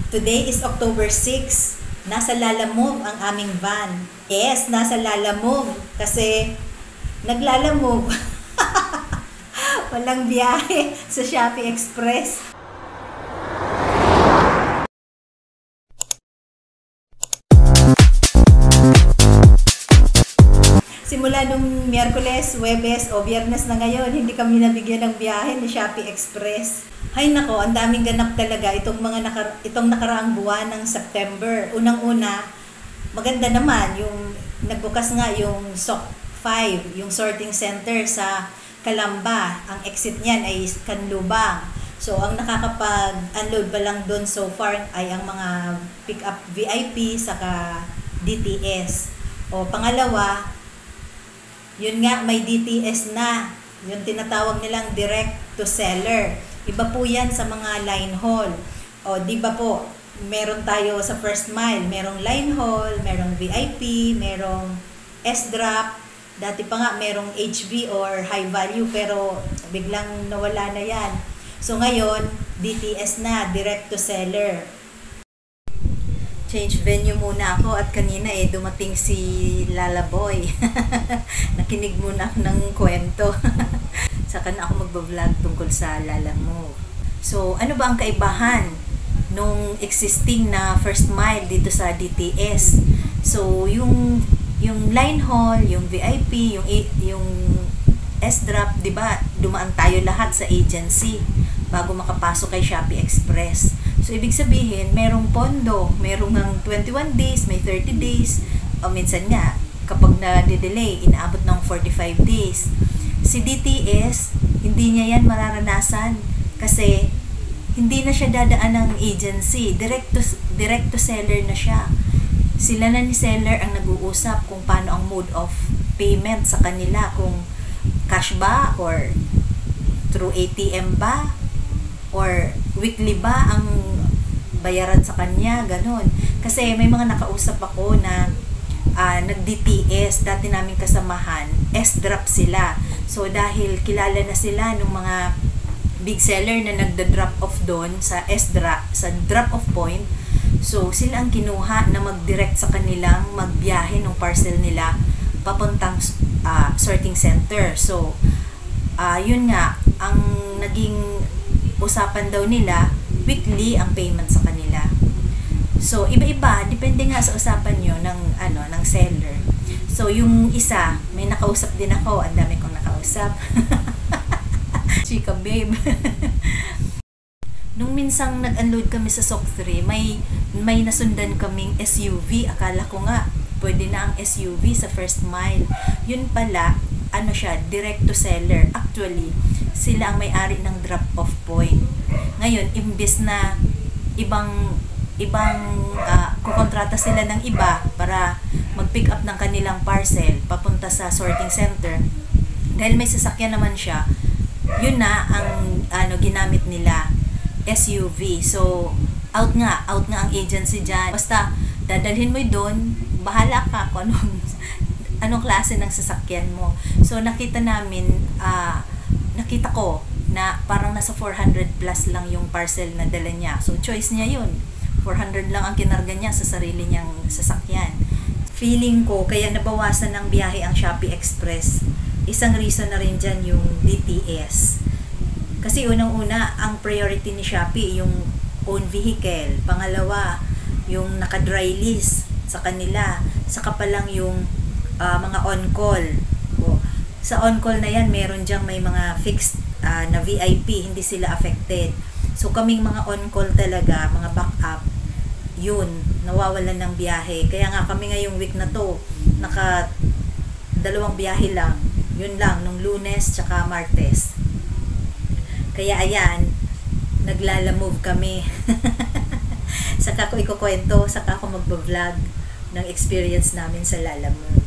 Today is October 6. Nasa Lalamove ang aming van. Yes, nasa Lalamove kasi naglalamove. Walang biyahe sa Shopee Express. Simula nung Miyerkules, Huwebes o Biyernes na ngayon, hindi kami nabigyan ng biyahe ni Shopee Express. Hay nako, ang daming ganap talaga itong itong nakaraang buwan ng September. Unang-una, maganda naman yung nagbukas nga yung SOC 5, yung sorting center sa Calamba. Ang exit niyan ay Canlubang. So, ang nakakapag-unload pa lang doon so far ay ang mga pick-up VIP saka DTS. O pangalawa, yun nga, may DTS na. Yung tinatawag nilang direct to seller. Iba po yan sa mga line haul. O, di ba po, meron tayo sa first mile, merong line haul, merong VIP, merong S-drop. Dati pa nga, merong HV or high value, pero biglang nawala na yan. So, ngayon, DTS na, direct to seller. Change venue muna ako at kanina dumating si Lalaboy. Nakinig muna ako ng kwento. Saka na ako magbablog tungkol sa Lalamove. So, ano ba ang kaibahan nung existing na first mile dito sa DTS? So, yung line haul, yung VIP, yung S-drop, 'di ba? Dumaan tayo lahat sa agency bago makapasok kay Shopee Express. So, ibig sabihin, merong pondo, merong ng 21 days, may 30 days, o minsan nga, kapag na-delay, inaabot ng 45 days. Si DTS, hindi niya yan mararanasan kasi hindi na siya dadaan ng agency. Direct to seller na siya. Sila na ni seller ang nag-uusap kung paano ang mode of payment sa kanila, kung cash ba or through ATM ba or weekly ba ang bayaran sa kanya, ganun. Kasi may mga nakausap ako na nag-DTS, dati namin kasamahan, S-drop sila. So, dahil kilala na sila ng mga big seller na nagda-drop off doon sa S-drop, sa drop-off point, so, sila ang kinuha na mag-direct sa kanilang magbiyahe ng parcel nila papuntang sorting center. So, yun nga, ang naging usapan daw nila, weekly ang payment sa kanila. So, iba-iba, depende nga sa usapan nyo ng seller. So, yung isa, may nakausap din ako, ang dami kong nakausap. Chika babe. Nung minsang nag-unload kami sa SOC 3, may nasundan kaming SUV. Akala ko nga, pwede na ang SUV sa first mile. Yun pala, siya, direct to seller. Actually, sila ang may-ari ng drop-off point. Ngayon, imbes na ibang kukontrata sila ng iba para mag-pick up ng kanilang parcel papunta sa sorting center, dahil may sasakyan naman siya, yun na ang ginamit nila, SUV. So, out nga ang agency dyan. Basta, dadalhin mo doon, bahala ka kung anong klase ng sasakyan mo. So, nakita ko na parang nasa 400 plus lang yung parcel na dala niya. So, choice niya yun. 400 lang ang kinarga niya sa sarili niyang sasakyan. Feeling ko, kaya nabawasan ng biyahe ang Shopee Express. Isang reason na rin dyan yung DTS. Kasi unang-una, ang priority ni Shopee, yung own vehicle. Pangalawa, yung naka-dry list sa kanila. Saka pa lang yung mga on-call. Sa on-call na yan, meron dyang may mga fixed na VIP, hindi sila affected. So, kaming mga on-call talaga, mga backup, yun, nawawalan ng biyahe. Kaya nga kami ngayong week na to, dalawang biyahe lang. Yun lang, nung Lunes tsaka Martes. Kaya ayan, naglalamove kami. Saka ko ikukwento, saka ako magbablog ng experience namin sa Lalamove.